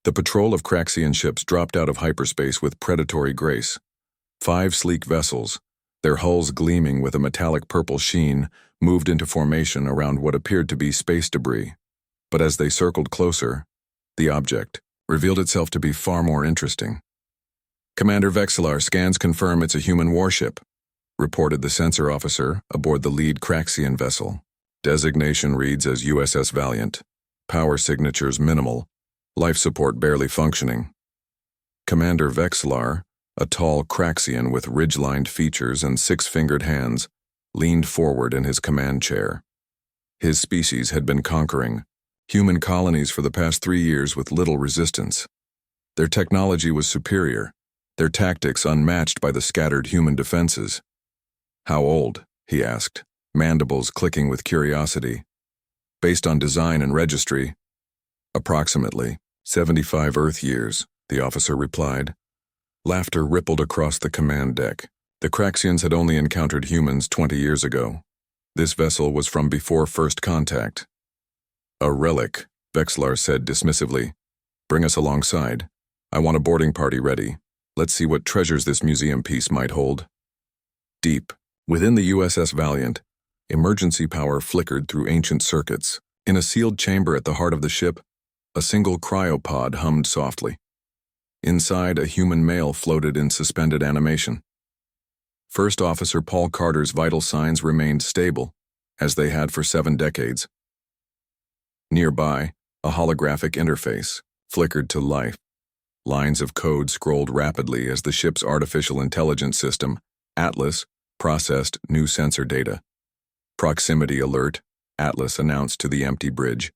The patrol of Craxian ships dropped out of hyperspace with predatory grace. 5 sleek vessels, their hulls gleaming with a metallic purple sheen, moved into formation around what appeared to be space debris. But as they circled closer, the object revealed itself to be far more interesting. "Commander Vexillar, scans confirm it's a human warship," reported the sensor officer aboard the lead Craxian vessel. Designation reads as USS Valiant. Power signatures minimal. Life support barely functioning. Commander Vexillar, a tall Craxian with ridge-lined features and 6-fingered hands, leaned forward in his command chair. His species had been conquering human colonies for the past 3 years with little resistance. Their technology was superior, their tactics unmatched by the scattered human defenses. "How old?" he asked, mandibles clicking with curiosity. "Based on design and registry, approximately 75 Earth years," the officer replied. Laughter rippled across the command deck. The Craxians had only encountered humans 20 years ago. This vessel was from before first contact. "A relic," Vexillar said dismissively. "Bring us alongside. I want a boarding party ready. Let's see what treasures this museum piece might hold." Deep, within the USS Valiant, emergency power flickered through ancient circuits. In a sealed chamber at the heart of the ship, a single cryopod hummed softly. Inside, a human male floated in suspended animation. First Officer Paul Carter's vital signs remained stable, as they had for 7 decades. Nearby, a holographic interface flickered to life. Lines of code scrolled rapidly as the ship's artificial intelligence system, Atlas, processed new sensor data. "Proximity alert," Atlas announced to the empty bridge.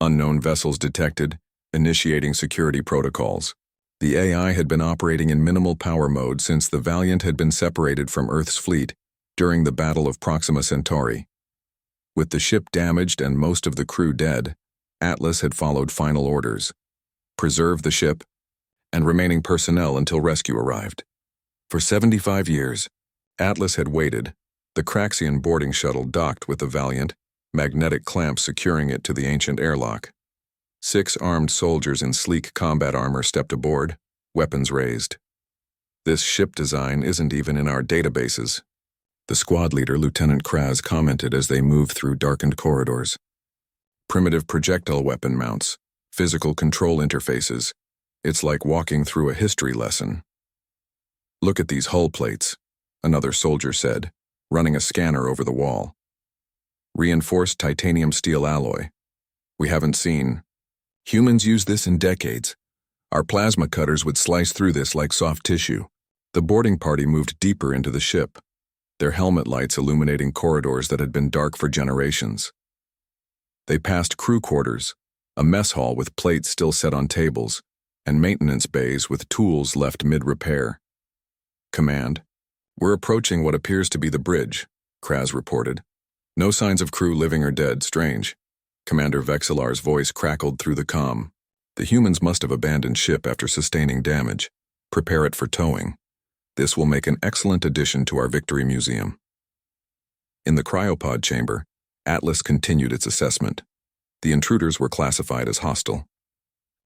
"Unknown vessels detected, initiating security protocols." The AI had been operating in minimal power mode since the Valiant had been separated from Earth's fleet during the Battle of Proxima Centauri. With the ship damaged and most of the crew dead, Atlas had followed final orders: preserve the ship and remaining personnel until rescue arrived. For 75 years, Atlas had waited. The Craxian boarding shuttle docked with the Valiant, magnetic clamps securing it to the ancient airlock. 6 armed soldiers in sleek combat armor stepped aboard, weapons raised. "This ship design isn't even in our databases," the squad leader, Lieutenant Kraz, commented as they moved through darkened corridors. "Primitive projectile weapon mounts, physical control interfaces. It's like walking through a history lesson." "Look at these hull plates," another soldier said, running a scanner over the wall. "Reinforced titanium steel alloy. We haven't seen. Humans use this in decades. Our plasma cutters would slice through this like soft tissue." The boarding party moved deeper into the ship, their helmet lights illuminating corridors that had been dark for generations. They passed crew quarters, a mess hall with plates still set on tables, and maintenance bays with tools left mid-repair. "Command, we're approaching what appears to be the bridge," Kraz reported. "No signs of crew living or dead. Strange." Commander Vexillar's voice crackled through the comm. "The humans must have abandoned ship after sustaining damage. Prepare it for towing. This will make an excellent addition to our Victory Museum." In the cryopod chamber, Atlas continued its assessment. The intruders were classified as hostile.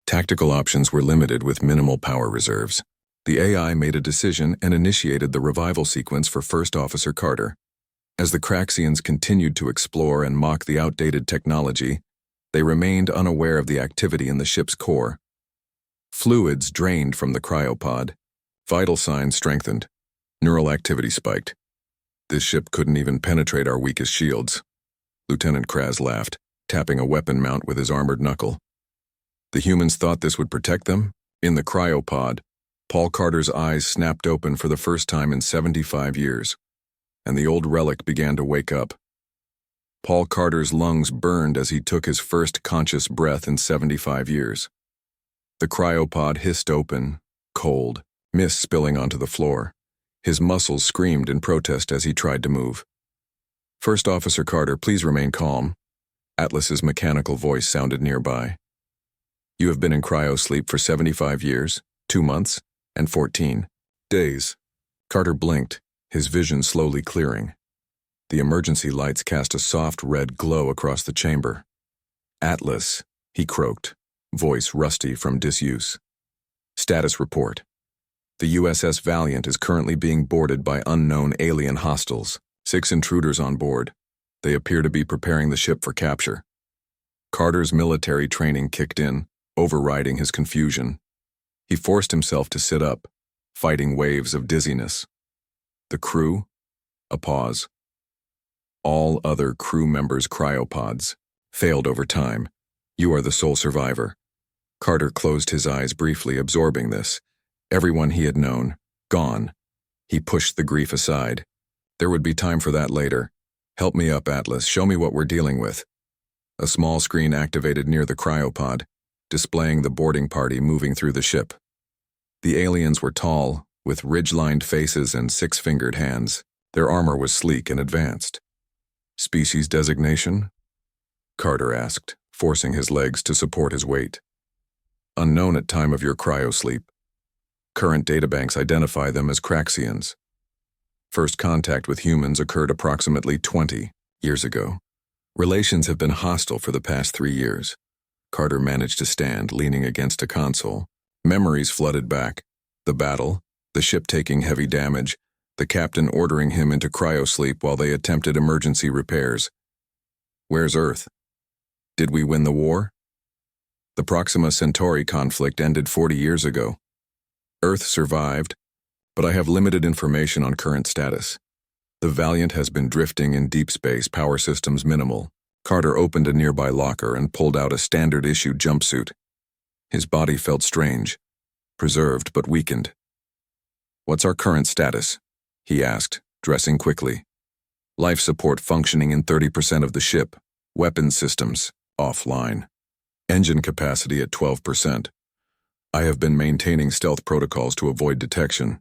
Tactical options were limited with minimal power reserves. The AI made a decision and initiated the revival sequence for First Officer Carter. As the Craxians continued to explore and mock the outdated technology, they remained unaware of the activity in the ship's core. Fluids drained from the cryopod. Vital signs strengthened. Neural activity spiked. "This ship couldn't even penetrate our weakest shields." Lieutenant Kraz laughed, tapping a weapon mount with his armored knuckle. "The humans thought this would protect them?" In the cryopod, Paul Carter's eyes snapped open for the first time in 75 years. And the old relic began to wake up. Paul Carter's lungs burned as he took his first conscious breath in 75 years. The cryopod hissed open, cold, mist spilling onto the floor. His muscles screamed in protest as he tried to move. "First Officer Carter, please remain calm." Atlas's mechanical voice sounded nearby. "You have been in cryosleep for 75 years, 2 months, and 14 days." Carter blinked, his vision slowly clearing. The emergency lights cast a soft red glow across the chamber. "Atlas," he croaked, voice rusty from disuse. Status report. The USS Valiant is currently being boarded by unknown alien hostiles. 6 intruders on board. They appear to be preparing the ship for capture. Carter's military training kicked in, overriding his confusion. He forced himself to sit up, fighting waves of dizziness. The crew? A pause. All other crew members' cryopods failed over time. You are the sole survivor. Carter closed his eyes briefly, absorbing this. Everyone he had known, gone. He pushed the grief aside. There would be time for that later. Help me up, Atlas. Show me what we're dealing with. A small screen activated near the cryopod, displaying the boarding party moving through the ship. The aliens were tall, with ridge-lined faces and 6-fingered hands. Their armor was sleek and advanced. Species designation? Carter asked, forcing his legs to support his weight. Unknown at time of your cryosleep. Current databanks identify them as Craxians. First contact with humans occurred approximately 20 years ago. Relations have been hostile for the past 3 years. Carter managed to stand, leaning against a console. Memories flooded back. The battle, the ship taking heavy damage, the captain ordering him into cryosleep while they attempted emergency repairs. Where's Earth? Did we win the war? The Proxima Centauri conflict ended 40 years ago. Earth survived, but I have limited information on current status. The Valiant has been drifting in deep space, power systems minimal. Carter opened a nearby locker and pulled out a standard-issue jumpsuit. His body felt strange, preserved but weakened. What's our current status? He asked, dressing quickly. Life support functioning in 30% of the ship. Weapons systems, offline. Engine capacity at 12%. I have been maintaining stealth protocols to avoid detection.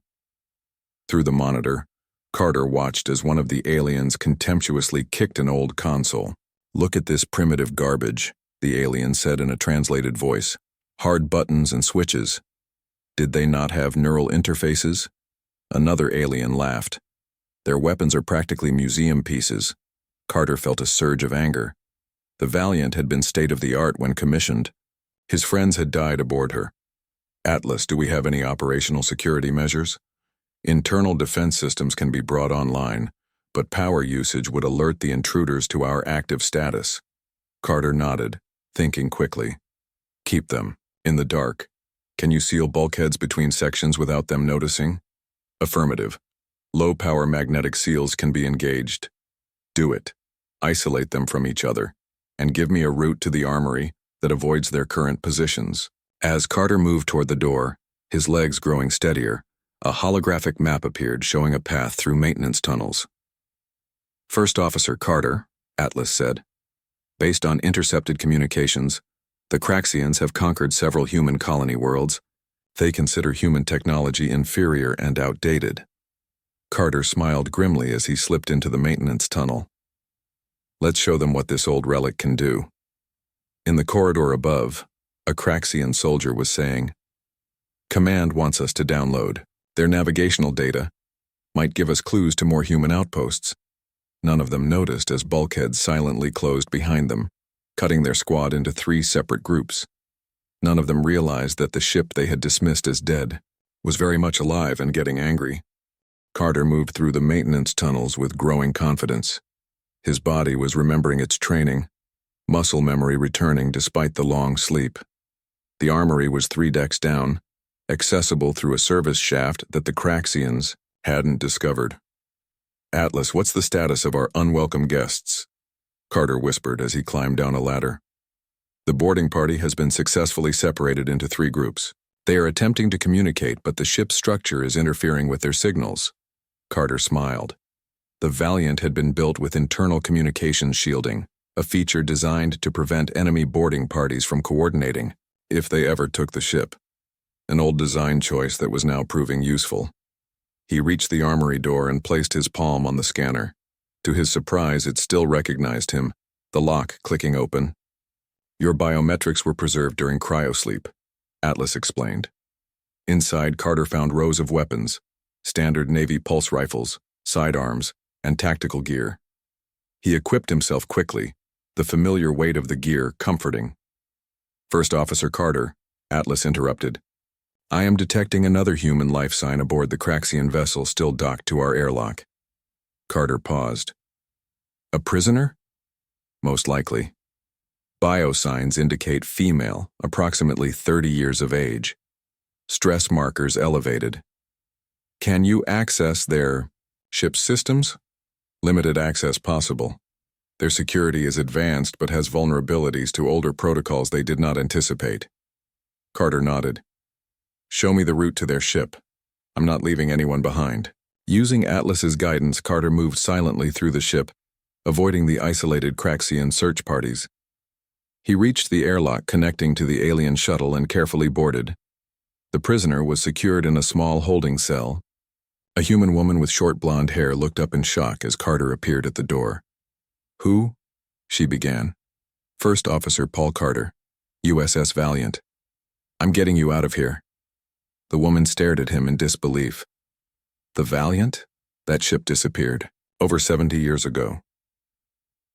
Through the monitor, Carter watched as one of the aliens contemptuously kicked an old console. Look at this primitive garbage, the alien said in a translated voice. Hard buttons and switches. Did they not have neural interfaces? Another alien laughed. Their weapons are practically museum pieces. Carter felt a surge of anger. The Valiant had been state-of-the-art when commissioned. His friends had died aboard her. Atlas, do we have any operational security measures? Internal defense systems can be brought online, but power usage would alert the intruders to our active status. Carter nodded, thinking quickly. Keep them, in the dark. Can you seal bulkheads between sections without them noticing? Affirmative. Low-power magnetic seals can be engaged. Do it. Isolate them from each other, and give me a route to the armory that avoids their current positions. As Carter moved toward the door, his legs growing steadier, a holographic map appeared showing a path through maintenance tunnels. First Officer Carter, Atlas said. Based on intercepted communications, the Craxians have conquered several human colony worlds. They consider human technology inferior and outdated. Carter smiled grimly as he slipped into the maintenance tunnel. Let's show them what this old relic can do. In the corridor above, a Craxian soldier was saying, Command wants us to download. Their navigational data might give us clues to more human outposts. None of them noticed as bulkheads silently closed behind them, cutting their squad into 3 separate groups. None of them realized that the ship they had dismissed as dead was very much alive and getting angry. Carter moved through the maintenance tunnels with growing confidence. His body was remembering its training, muscle memory returning despite the long sleep. The armory was 3 decks down, accessible through a service shaft that the Craxians hadn't discovered. Atlas, what's the status of our unwelcome guests? Carter whispered as he climbed down a ladder. The boarding party has been successfully separated into 3 groups. They are attempting to communicate, but the ship's structure is interfering with their signals. Carter smiled. The Valiant had been built with internal communications shielding, a feature designed to prevent enemy boarding parties from coordinating, if they ever took the ship. An old design choice that was now proving useful. He reached the armory door and placed his palm on the scanner. To his surprise, it still recognized him, the lock clicking open. Your biometrics were preserved during cryosleep, Atlas explained. Inside, Carter found rows of weapons, standard Navy pulse rifles, sidearms, and tactical gear. He equipped himself quickly, the familiar weight of the gear comforting. First Officer Carter, Atlas interrupted. I am detecting another human life sign aboard the Craxian vessel still docked to our airlock. Carter paused. A prisoner? Most likely. Biosigns indicate female, approximately 30 years of age. Stress markers elevated. Can you access their ship's systems? Limited access possible. Their security is advanced but has vulnerabilities to older protocols they did not anticipate. Carter nodded. Show me the route to their ship. I'm not leaving anyone behind. Using Atlas's guidance, Carter moved silently through the ship, avoiding the isolated Craxian search parties. He reached the airlock connecting to the alien shuttle and carefully boarded. The prisoner was secured in a small holding cell. A human woman with short blonde hair looked up in shock as Carter appeared at the door. Who? She began. First Officer Paul Carter, USS Valiant. I'm getting you out of here. The woman stared at him in disbelief. The Valiant? That ship disappeared, over 70 years ago.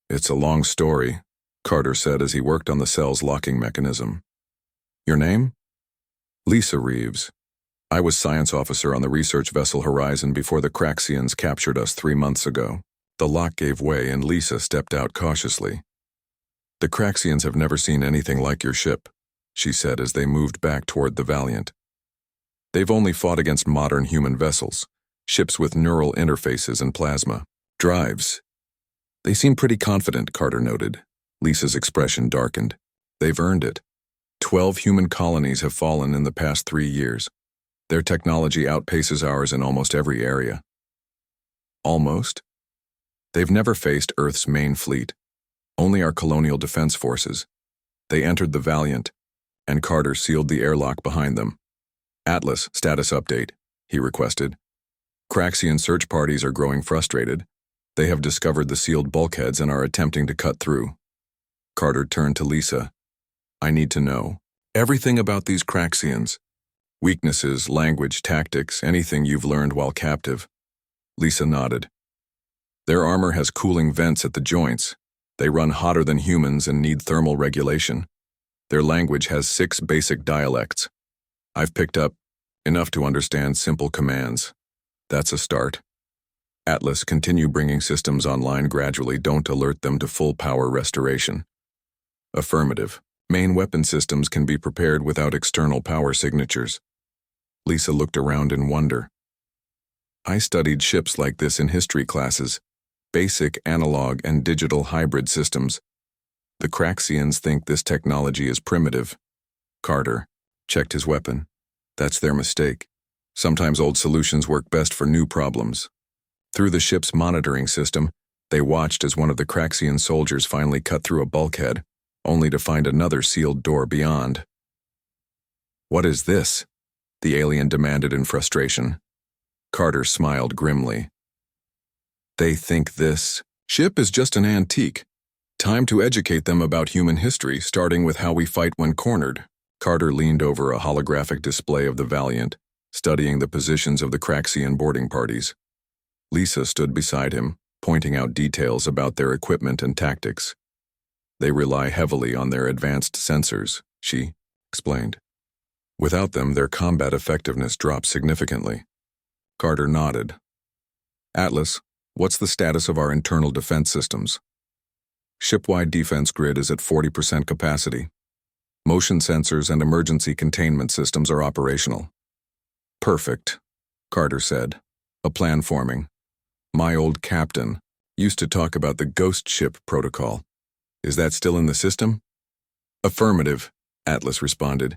It's a long story, Carter said as he worked on the cell's locking mechanism. Your name? Lisa Reeves. I was science officer on the research vessel Horizon before the Craxians captured us 3 months ago. The lock gave way and Lisa stepped out cautiously. The Craxians have never seen anything like your ship, she said as they moved back toward the Valiant. They've only fought against modern human vessels, ships with neural interfaces and plasma drives. They seem pretty confident, Carter noted. Lisa's expression darkened. They've earned it. 12 human colonies have fallen in the past 3 years. Their technology outpaces ours in almost every area. Almost? They've never faced Earth's main fleet, only our colonial defense forces. They entered the Valiant, and Carter sealed the airlock behind them. Atlas, status update, he requested. Craxian search parties are growing frustrated. They have discovered the sealed bulkheads and are attempting to cut through. Carter turned to Lisa. I need to know everything about these Craxians. Weaknesses, language, tactics, anything you've learned while captive. Lisa nodded. Their armor has cooling vents at the joints. They run hotter than humans and need thermal regulation. Their language has 6 basic dialects. I've picked up enough to understand simple commands. That's a start. Atlas, continue bringing systems online gradually. Don't alert them to full power restoration. Affirmative. Main weapon systems can be prepared without external power signatures. Lisa looked around in wonder. I studied ships like this in history classes. Basic analog and digital hybrid systems. The Craxians think this technology is primitive. Carter checked his weapon. That's their mistake. Sometimes old solutions work best for new problems. Through the ship's monitoring system, they watched as one of the Craxian soldiers finally cut through a bulkhead, only to find another sealed door beyond. What is this? The alien demanded in frustration. Carter smiled grimly. They think this ship is just an antique. Time to educate them about human history, starting with how we fight when cornered. Carter leaned over a holographic display of the Valiant, studying the positions of the Craxian boarding parties. Lisa stood beside him, pointing out details about their equipment and tactics. They rely heavily on their advanced sensors, she explained. Without them, their combat effectiveness drops significantly. Carter nodded. Atlas, what's the status of our internal defense systems? Ship-wide defense grid is at 40% capacity. Motion sensors and emergency containment systems are operational. Perfect, Carter said, a plan forming. My old captain used to talk about the ghost ship protocol. Is that still in the system? Affirmative, Atlas responded.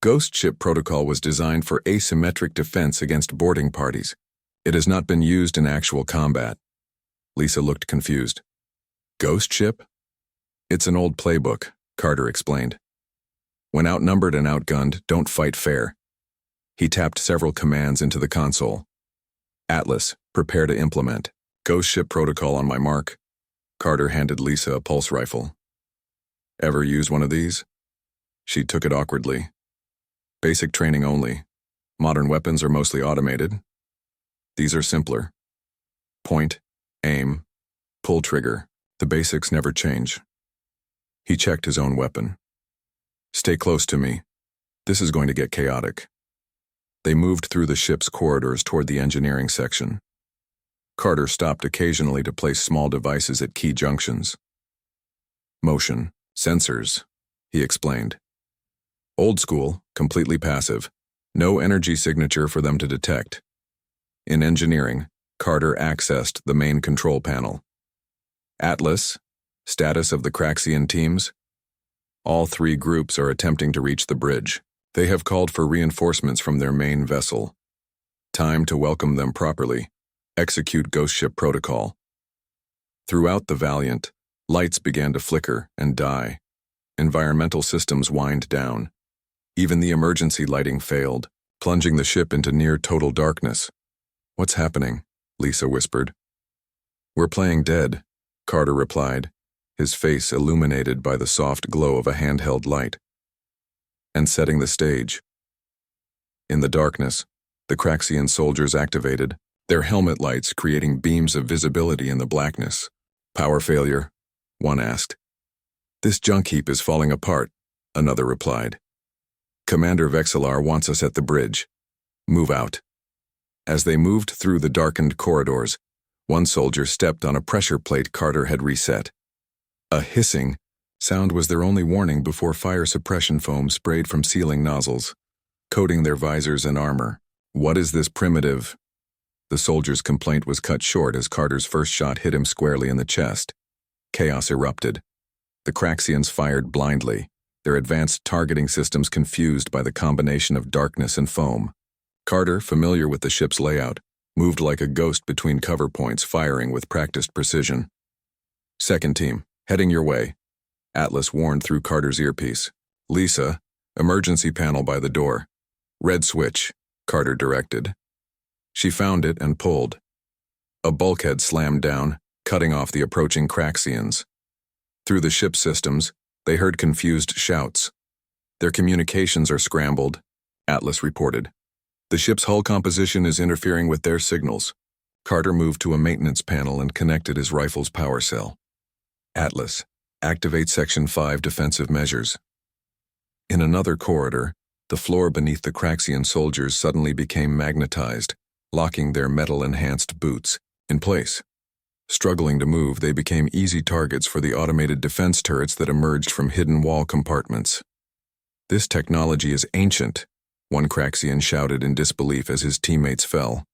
Ghost ship protocol was designed for asymmetric defense against boarding parties. It has not been used in actual combat. Lisa looked confused. Ghost ship? It's an old playbook, Carter explained. When outnumbered and outgunned, don't fight fair. He tapped several commands into the console. Atlas, prepare to implement. Ghost ship protocol on my mark. Carter handed Lisa a pulse rifle. Ever use one of these? She took it awkwardly. Basic training only. Modern weapons are mostly automated. These are simpler. Point, aim, pull trigger. The basics never change. He checked his own weapon. Stay close to me. This is going to get chaotic. They moved through the ship's corridors toward the engineering section. Carter stopped occasionally to place small devices at key junctions. Motion, sensors, he explained. Old school, completely passive. No energy signature for them to detect. In engineering, Carter accessed the main control panel. Atlas, status of the Craxian teams. All three groups are attempting to reach the bridge. They have called for reinforcements from their main vessel. Time to welcome them properly. Execute Ghost Ship Protocol. Throughout the Valiant, lights began to flicker and die. Environmental systems whined down. Even the emergency lighting failed, plunging the ship into near-total darkness. "What's happening?" Lisa whispered. "We're playing dead," Carter replied, his face illuminated by the soft glow of a handheld light. "And setting the stage." In the darkness, the Craxian soldiers activated, their helmet lights creating beams of visibility in the blackness. "Power failure?" one asked. "This junk heap is falling apart," another replied. "Commander Vexillar wants us at the bridge. Move out." As they moved through the darkened corridors, one soldier stepped on a pressure plate Carter had reset. A hissing sound was their only warning before fire suppression foam sprayed from ceiling nozzles, coating their visors and armor. "What is this primitive?" The soldier's complaint was cut short as Carter's first shot hit him squarely in the chest. Chaos erupted. The Craxians fired blindly, their advanced targeting systems confused by the combination of darkness and foam. Carter, familiar with the ship's layout, moved like a ghost between cover points, firing with practiced precision. "Second team, heading your way," Atlas warned through Carter's earpiece. "Lisa, emergency panel by the door. Red switch," Carter directed. She found it and pulled. A bulkhead slammed down, cutting off the approaching Craxians. Through the ship's systems, they heard confused shouts. "Their communications are scrambled," Atlas reported. "The ship's hull composition is interfering with their signals." Carter moved to a maintenance panel and connected his rifle's power cell. "Atlas, activate Section 5 defensive measures." In another corridor, the floor beneath the Craxian soldiers suddenly became magnetized, locking their metal-enhanced boots in place. Struggling to move, they became easy targets for the automated defense turrets that emerged from hidden wall compartments. "This technology is ancient," one Craxian shouted in disbelief as his teammates fell.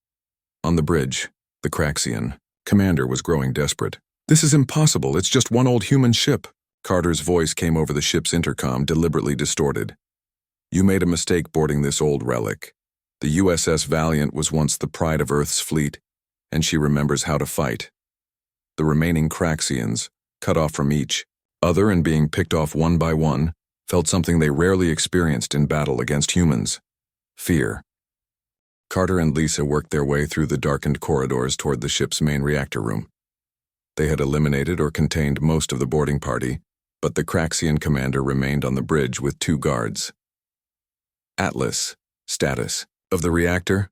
On the bridge, the Craxian commander was growing desperate. "This is impossible, it's just one old human ship." Carter's voice came over the ship's intercom, deliberately distorted. "You made a mistake boarding this old relic. The USS Valiant was once the pride of Earth's fleet, and she remembers how to fight." The remaining Craxians, cut off from each other and being picked off one by one, felt something they rarely experienced in battle against humans: fear. Carter and Lisa worked their way through the darkened corridors toward the ship's main reactor room. They had eliminated or contained most of the boarding party, but the Craxian commander remained on the bridge with 2 guards. "Atlas, status of the reactor?"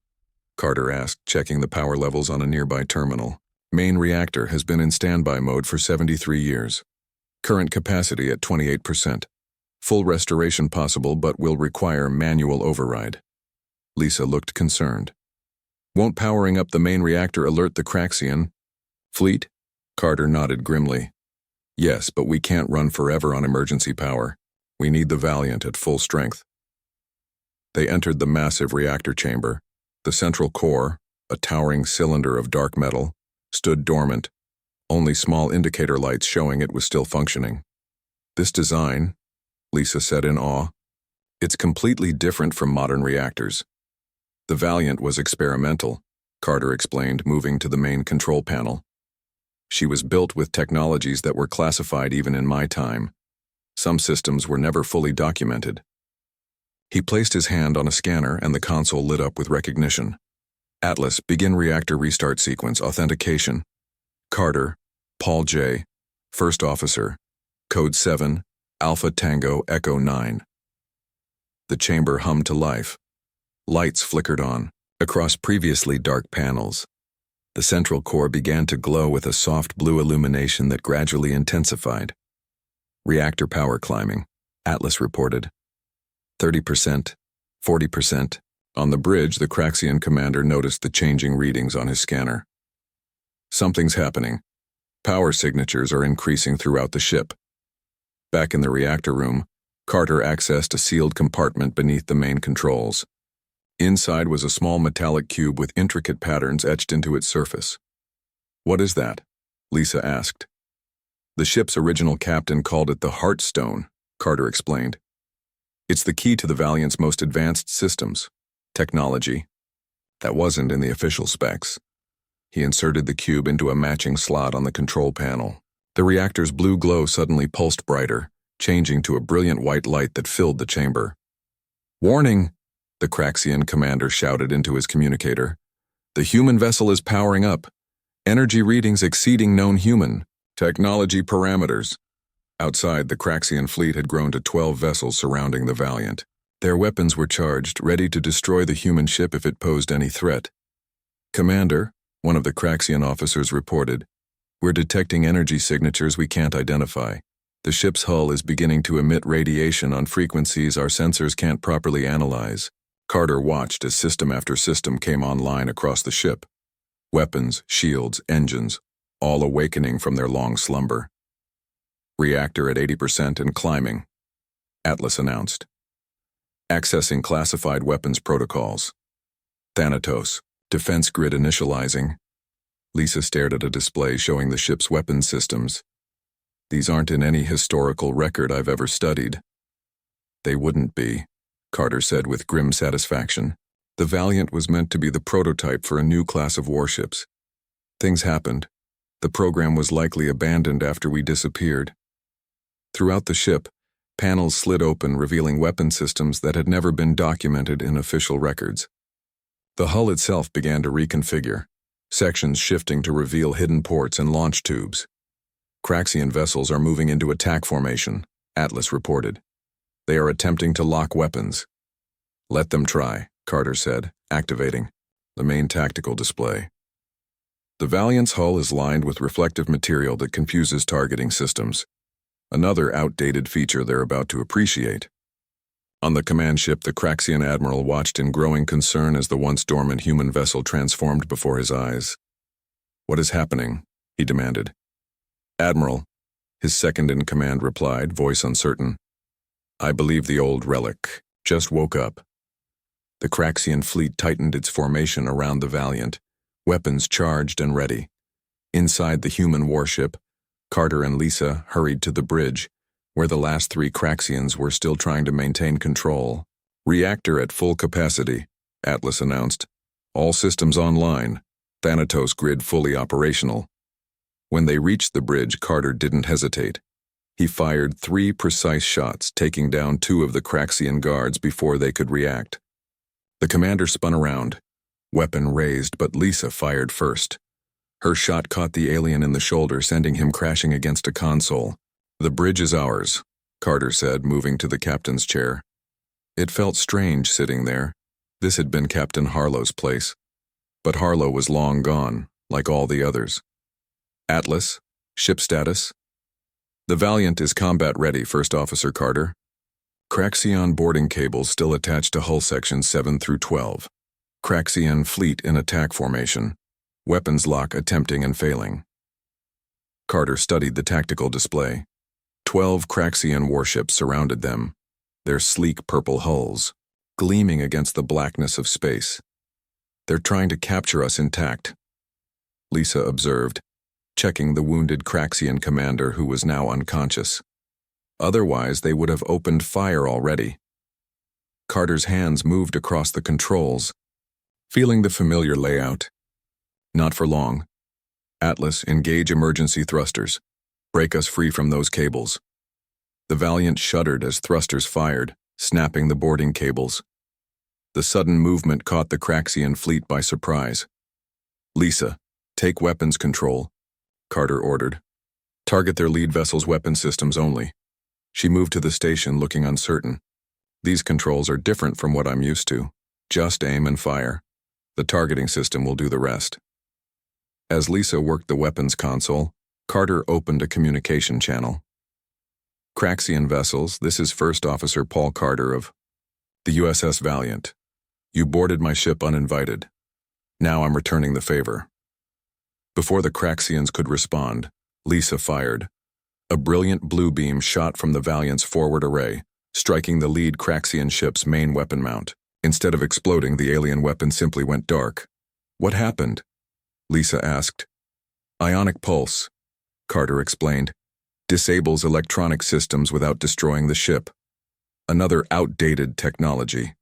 Carter asked, checking the power levels on a nearby terminal. "Main reactor has been in standby mode for 73 years. Current capacity at 28%. Full restoration possible but will require manual override." Lisa looked concerned. "Won't powering up the main reactor alert the Craxian fleet?" Carter nodded grimly. "Yes, but we can't run forever on emergency power. We need the Valiant at full strength." They entered the massive reactor chamber. The central core, a towering cylinder of dark metal, stood dormant, only small indicator lights showing it was still functioning. "This design," Lisa said in awe, "it's completely different from modern reactors." "The Valiant was experimental," Carter explained, moving to the main control panel. "She was built with technologies that were classified even in my time. Some systems were never fully documented." He placed his hand on a scanner and the console lit up with recognition. "Atlas, begin reactor restart sequence authentication. Carter, Paul J., First Officer, Code 7, Alpha Tango Echo 9. The chamber hummed to life. Lights flickered on, across previously dark panels. The central core began to glow with a soft blue illumination that gradually intensified. "Reactor power climbing," Atlas reported. 30%, 40%. On the bridge, the Craxian commander noticed the changing readings on his scanner. Something's happening. Power signatures are increasing throughout the ship. Back in the reactor room, Carter accessed a sealed compartment beneath the main controls. Inside was a small metallic cube with intricate patterns etched into its surface. "What is that?" Lisa asked. "The ship's original captain called it the Heartstone," Carter explained. "It's the key to the Valiant's most advanced systems. Technology. That wasn't in the official specs." He inserted the cube into a matching slot on the control panel. The reactor's blue glow suddenly pulsed brighter, changing to a brilliant white light that filled the chamber. "Warning!" the Craxian commander shouted into his communicator. "The human vessel is powering up. Energy readings exceeding known human technology parameters." Outside, the Craxian fleet had grown to 12 vessels surrounding the Valiant. Their weapons were charged, ready to destroy the human ship if it posed any threat. "Commander," one of the Craxian officers reported, "we're detecting energy signatures we can't identify. The ship's hull is beginning to emit radiation on frequencies our sensors can't properly analyze." Carter watched as system after system came online across the ship. Weapons, shields, engines, all awakening from their long slumber. "Reactor at 80% and climbing," Atlas announced. "Accessing classified weapons protocols. Thanatos, defense grid initializing." Lisa stared at a display showing the ship's weapons systems. "These aren't in any historical record I've ever studied." "They wouldn't be," Carter said with grim satisfaction. "The Valiant was meant to be the prototype for a new class of warships. Things happened. The program was likely abandoned after we disappeared." Throughout the ship, panels slid open revealing weapon systems that had never been documented in official records. The hull itself began to reconfigure, sections shifting to reveal hidden ports and launch tubes. "Craxian vessels are moving into attack formation," Atlas reported. "They are attempting to lock weapons." "Let them try," Carter said, activating the main tactical display. The Valiant's hull is lined with reflective material that confuses targeting systems. Another outdated feature they're about to appreciate. On the command ship, the Craxian admiral watched in growing concern as the once dormant human vessel transformed before his eyes. "What is happening?" he demanded. "Admiral," his second-in-command replied, voice uncertain. "I believe the old Relic just woke up." The Craxian fleet tightened its formation around the Valiant, weapons charged and ready. Inside the human warship, Carter and Lisa hurried to the bridge, where the last 3 Craxians were still trying to maintain control. "Reactor at full capacity," Atlas announced. "All systems online. Thanatos grid fully operational." When they reached the bridge, Carter didn't hesitate. He fired 3 precise shots, taking down 2 of the Craxian guards before they could react. The commander spun around, weapon raised, but Lisa fired first. Her shot caught the alien in the shoulder, sending him crashing against a console. "The bridge is ours," Carter said, moving to the captain's chair. It felt strange sitting there. This had been Captain Harlow's place. But Harlow was long gone, like all the others. "Atlas, ship status?" "The Valiant is combat ready, First Officer Carter." Craxian boarding cables still attached to hull sections 7 through 12. Craxian fleet in attack formation. Weapons lock attempting and failing. Carter studied the tactical display. 12 Craxian warships surrounded them, their sleek purple hulls gleaming against the blackness of space. "They're trying to capture us intact," Lisa observed, checking the wounded Craxian commander who was now unconscious. "Otherwise, they would have opened fire already." Carter's hands moved across the controls, feeling the familiar layout. "Not for long. Atlas, engage emergency thrusters. Break us free from those cables." The Valiant shuddered as thrusters fired, snapping the boarding cables. The sudden movement caught the Craxian fleet by surprise. "Lisa, take weapons control," Carter ordered. "Target their lead vessel's weapon systems only." She moved to the station, looking uncertain. "These controls are different from what I'm used to. Just aim and fire. The targeting system will do the rest." As Lisa worked the weapons console, Carter opened a communication channel. "Craxian vessels, this is First Officer Paul Carter of..." The USS Valiant. You boarded my ship uninvited. Now I'm returning the favor. Before the Craxians could respond, Lisa fired. A brilliant blue beam shot from the Valiant's forward array, striking the lead Craxian ship's main weapon mount. Instead of exploding, the alien weapon simply went dark. What happened? Lisa asked. Ionic pulse, Carter explained. Disables electronic systems without destroying the ship. Another outdated technology.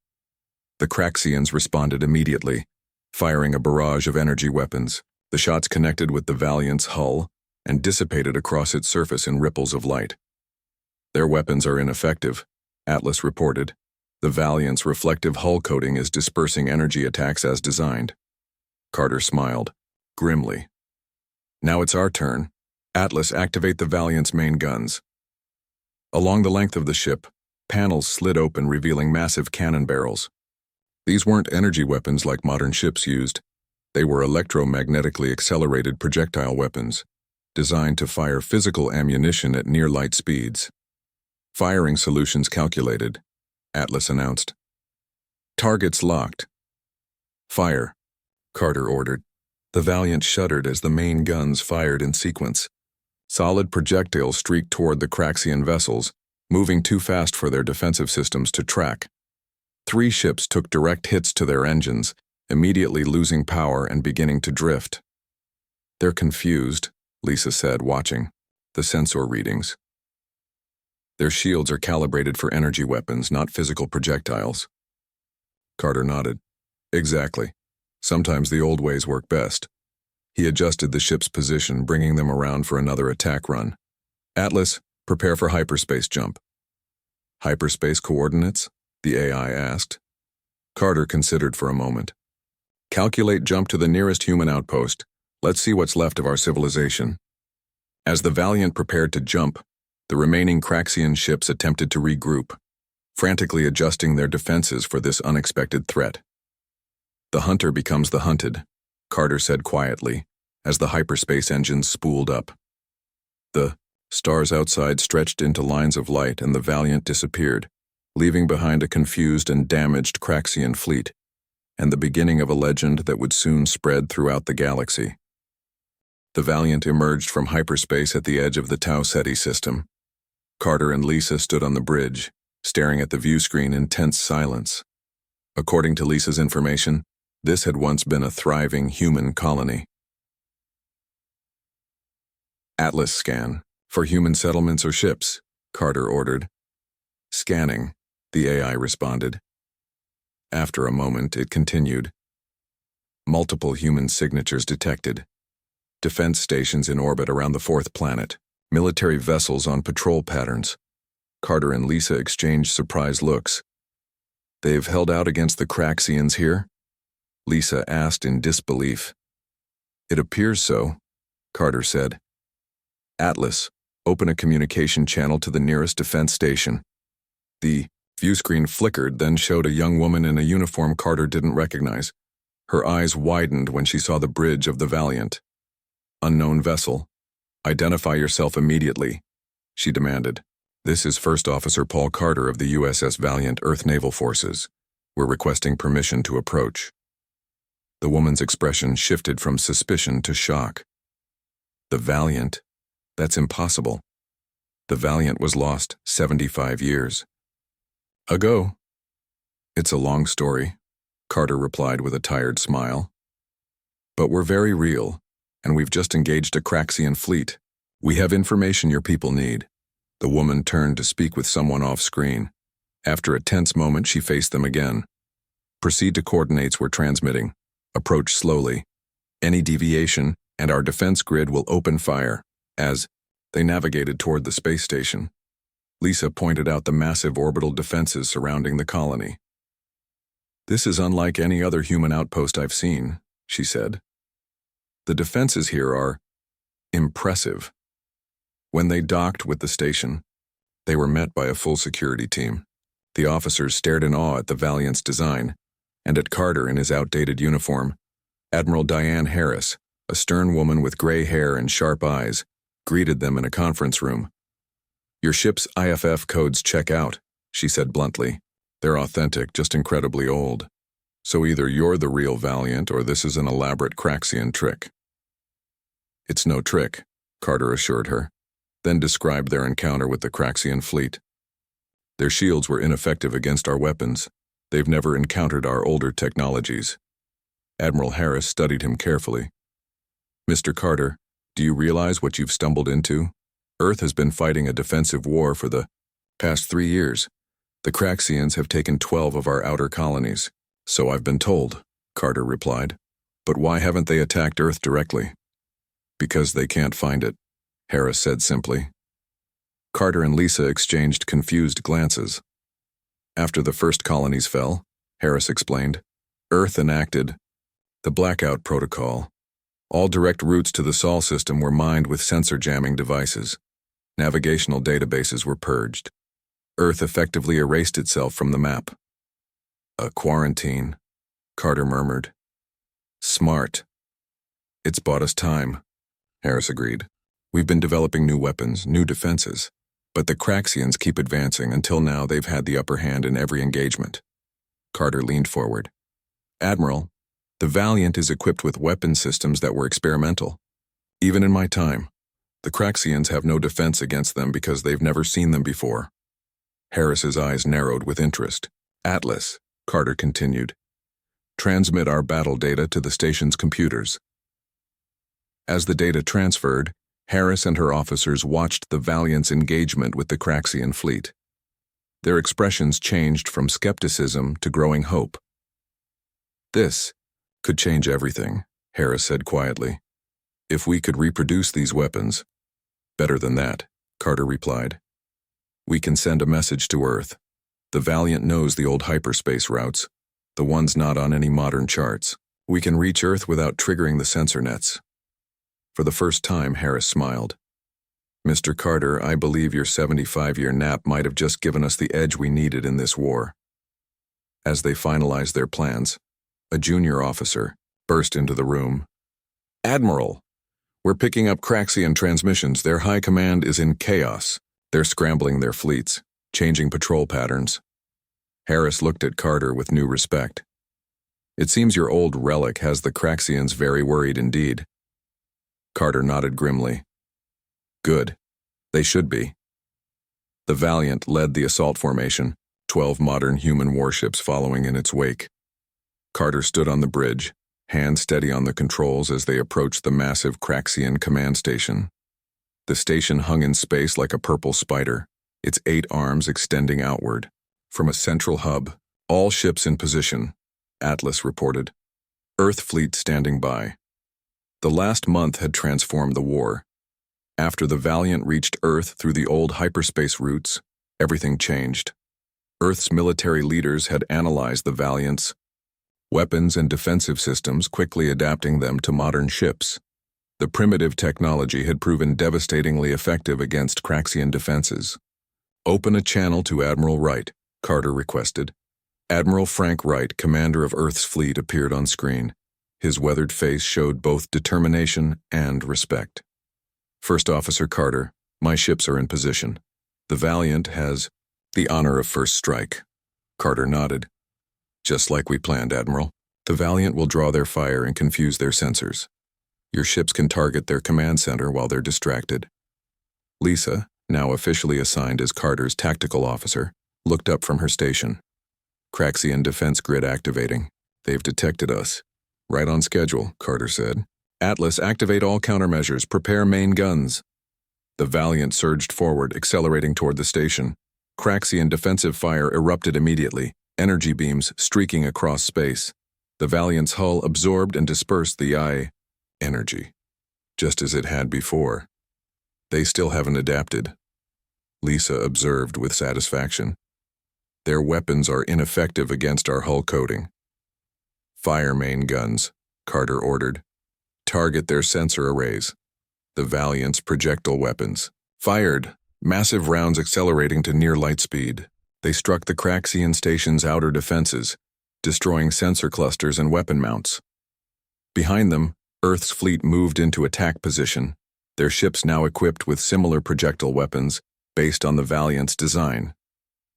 The Craxians responded immediately, firing a barrage of energy weapons. The shots connected with the Valiant's hull and dissipated across its surface in ripples of light. Their weapons are ineffective, Atlas reported. The Valiant's reflective hull coating is dispersing energy attacks as designed. Carter smiled, grimly. Now it's our turn. Atlas, activate the Valiant's main guns. Along the length of the ship, panels slid open, revealing massive cannon barrels. These weren't energy weapons like modern ships used. They were electromagnetically accelerated projectile weapons, designed to fire physical ammunition at near light speeds. Firing solutions calculated, Atlas announced. Targets locked. Fire, Carter ordered. The Valiant shuddered as the main guns fired in sequence. Solid projectiles streaked toward the Craxian vessels, moving too fast for their defensive systems to track. 3 ships took direct hits to their engines, immediately losing power and beginning to drift. They're confused, Lisa said, watching the sensor readings. Their shields are calibrated for energy weapons, not physical projectiles. Carter nodded. Exactly. Sometimes the old ways work best. He adjusted the ship's position, bringing them around for another attack run. Atlas, prepare for hyperspace jump. Hyperspace coordinates? The AI asked. Carter considered for a moment. Calculate jump to the nearest human outpost. Let's see what's left of our civilization. As the Valiant prepared to jump, the remaining Craxian ships attempted to regroup, frantically adjusting their defenses for this unexpected threat. The hunter becomes the hunted, Carter said quietly, as the hyperspace engines spooled up. The stars outside stretched into lines of light and the Valiant disappeared, leaving behind a confused and damaged Craxian fleet, and the beginning of a legend that would soon spread throughout the galaxy. The Valiant emerged from hyperspace at the edge of the Tau Ceti system. Carter and Lisa stood on the bridge, staring at the view screen in tense silence. According to Lisa's information, this had once been a thriving human colony. Atlas scan, for human settlements or ships, Carter ordered. Scanning, the AI responded. After a moment, it continued. Multiple human signatures detected. Defense stations in orbit around the 4th planet. Military vessels on patrol patterns. Carter and Lisa exchanged surprised looks. They've held out against the Craxians here? Lisa asked in disbelief. It appears so, Carter said. Atlas, open a communication channel to the nearest defense station. The view screen flickered, then showed a young woman in a uniform Carter didn't recognize. Her eyes widened when she saw the bridge of the Valiant. Unknown vessel. Identify yourself immediately, she demanded. This is First Officer Paul Carter of the USS Valiant Earth Naval Forces. We're requesting permission to approach. The woman's expression shifted from suspicion to shock. The Valiant? That's impossible. The Valiant was lost 75 years ago. It's a long story, Carter replied with a tired smile. But we're very real, and we've just engaged a Craxian fleet. We have information your people need. The woman turned to speak with someone off-screen. After a tense moment, she faced them again. Proceed to coordinates we're transmitting. Approach slowly. Any deviation, and our defense grid will open fire. As they navigated toward the space station, Lisa pointed out the massive orbital defenses surrounding the colony. This is unlike any other human outpost I've seen, she said. The defenses here are impressive. When they docked with the station, they were met by a full security team. The officers stared in awe at the Valiant's design, and at Carter in his outdated uniform. Admiral Diane Harris, a stern woman with gray hair and sharp eyes, greeted them in a conference room. Your ship's IFF codes check out, she said bluntly. They're authentic, just incredibly old. So either you're the real Valiant or this is an elaborate Craxian trick. It's no trick, Carter assured her, then described their encounter with the Craxian fleet. Their shields were ineffective against our weapons. They've never encountered our older technologies. Admiral Harris studied him carefully. Mr. Carter, do you realize what you've stumbled into? Earth has been fighting a defensive war for the past 3 years. The Craxians have taken 12 of our outer colonies. So I've been told, Carter replied. But why haven't they attacked Earth directly? Because they can't find it, Harris said simply. Carter and Lisa exchanged confused glances. After the first colonies fell, Harris explained, Earth enacted the blackout protocol. All direct routes to the Sol system were mined with sensor jamming devices. Navigational databases were purged. Earth effectively erased itself from the map. A quarantine, Carter murmured. Smart. It's bought us time, Harris agreed. We've been developing new weapons, new defenses, but the Craxians keep advancing. Until now they've had the upper hand in every engagement. Carter leaned forward. Admiral, the Valiant is equipped with weapon systems that were experimental. Even in my time, the Craxians have no defense against them because they've never seen them before. Harris's eyes narrowed with interest. Atlas, Carter continued. Transmit our battle data to the station's computers. As the data transferred, Harris and her officers watched the Valiant's engagement with the Craxian fleet. Their expressions changed from skepticism to growing hope. This could change everything, Harris said quietly. If we could reproduce these weapons. Better than that, Carter replied. We can send a message to Earth. The Valiant knows the old hyperspace routes, the ones not on any modern charts. We can reach Earth without triggering the sensor nets. For the first time, Harris smiled. Mr. Carter, I believe your 75-year nap might have just given us the edge we needed in this war. As they finalized their plans, a junior officer burst into the room. Admiral, we're picking up Craxian transmissions. Their high command is in chaos. They're scrambling their fleets, changing patrol patterns. Harris looked at Carter with new respect. It seems your old Relic has the Craxians very worried indeed. Carter nodded grimly. Good. They should be. The Valiant led the assault formation, 12 modern human warships following in its wake. Carter stood on the bridge, hands steady on the controls as they approached the massive Craxian command station. The station hung in space like a purple spider, its 8 arms extending outward. From a central hub, all ships in position, Atlas reported. Earth fleet standing by. The last month had transformed the war. After the Valiant reached Earth through the old hyperspace routes, everything changed. Earth's military leaders had analyzed the Valiant's weapons and defensive systems, quickly adapting them to modern ships. The primitive technology had proven devastatingly effective against Craxian defenses. Open a channel to Admiral Wright, Carter requested. Admiral Frank Wright, commander of Earth's fleet, appeared on screen. His weathered face showed both determination and respect. First Officer Carter, my ships are in position. The Valiant has the honor of first strike. Carter nodded. Just like we planned, Admiral. The Valiant will draw their fire and confuse their sensors. Your ships can target their command center while they're distracted. Lisa, now officially assigned as Carter's tactical officer, looked up from her station. Craxian defense grid activating. They've detected us. Right on schedule, Carter said. Atlas, activate all countermeasures. Prepare main guns. The Valiant surged forward, accelerating toward the station. Craxian defensive fire erupted immediately, energy beams streaking across space. The Valiant's hull absorbed and dispersed the energy, just as it had before. They still haven't adapted, Lisa observed with satisfaction. Their weapons are ineffective against our hull coating. Fire main guns, Carter ordered. Target their sensor arrays. The Valiant's projectile weapons. Fired, massive rounds accelerating to near light speed. They struck the Craxian station's outer defenses, destroying sensor clusters and weapon mounts. Behind them, Earth's fleet moved into attack position, their ships now equipped with similar projectile weapons based on the Valiant's design.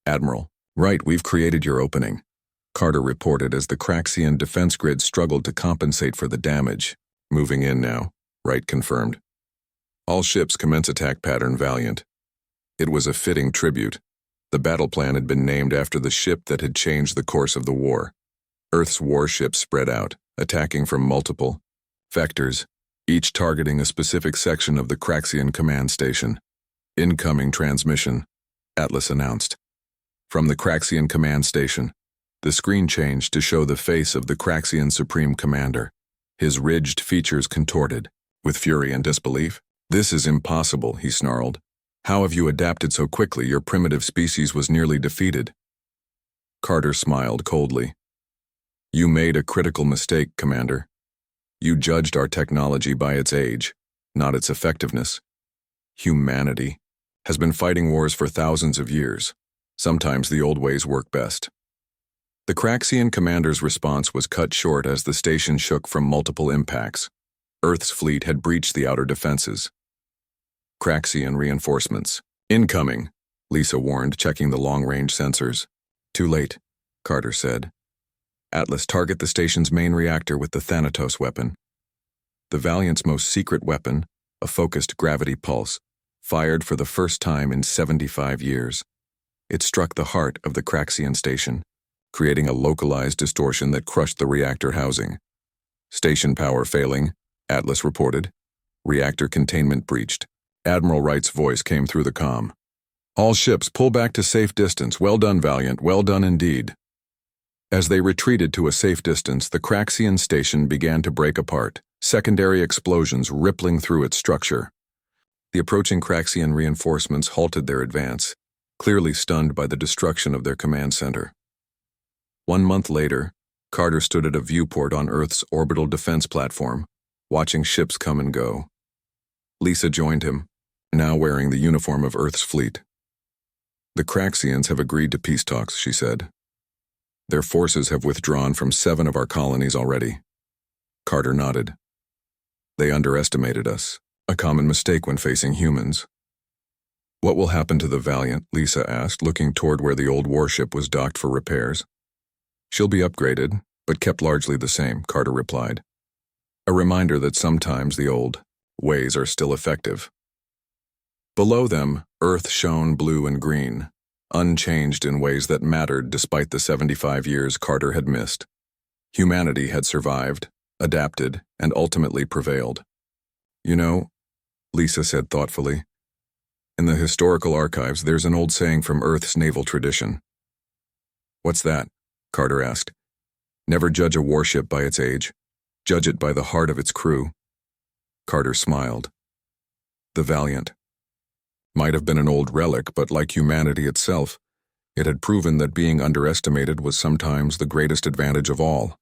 Admiral, Right, we've created your opening, Carter reported as the Craxian defense grid struggled to compensate for the damage. Moving in now, Wright confirmed. All ships commence attack pattern Valiant. It was a fitting tribute. The battle plan had been named after the ship that had changed the course of the war. Earth's warships spread out, attacking from multiple vectors, each targeting a specific section of the Craxian command station. Incoming transmission, Atlas announced. From the Craxian command station, the screen changed to show the face of the Craxian Supreme Commander, his ridged features contorted, with fury and disbelief. "This is impossible," he snarled. "How have you adapted so quickly? Your primitive species was nearly defeated." Carter smiled coldly. "You made a critical mistake, Commander. You judged our technology by its age, not its effectiveness. Humanity has been fighting wars for thousands of years. Sometimes the old ways work best." The Craxian commander's response was cut short as the station shook from multiple impacts. Earth's fleet had breached the outer defenses. Craxian reinforcements. "Incoming," Lisa warned, checking the long-range sensors. "Too late," Carter said. "Atlas, target the station's main reactor with the Thanatos weapon." The Valiant's most secret weapon, a focused gravity pulse, fired for the first time in 75 years. It struck the heart of the Craxian station, creating a localized distortion that crushed the reactor housing. "Station power failing," Atlas reported. "Reactor containment breached." Admiral Wright's voice came through the comm. "All ships, pull back to safe distance. Well done, Valiant. Well done indeed." As they retreated to a safe distance, the Craxian station began to break apart, secondary explosions rippling through its structure. The approaching Craxian reinforcements halted their advance, clearly stunned by the destruction of their command center. 1 month later, Carter stood at a viewport on Earth's orbital defense platform, watching ships come and go. Lisa joined him, now wearing the uniform of Earth's fleet. "The Craxians have agreed to peace talks," she said. "Their forces have withdrawn from 7 of our colonies already." Carter nodded. "They underestimated us, a common mistake when facing humans." "What will happen to the Valiant?" Lisa asked, looking toward where the old warship was docked for repairs. "She'll be upgraded, but kept largely the same," Carter replied. A reminder that sometimes the old ways are still effective. Below them, Earth shone blue and green, unchanged in ways that mattered despite the 75 years Carter had missed. Humanity had survived, adapted, and ultimately prevailed. "You know," Lisa said thoughtfully, "in the historical archives there's an old saying from Earth's naval tradition." "What's that?" Carter asked. "Never judge a warship by its age. Judge it by the heart of its crew." Carter smiled. The Valiant might have been an old relic, but like humanity itself, it had proven that being underestimated was sometimes the greatest advantage of all.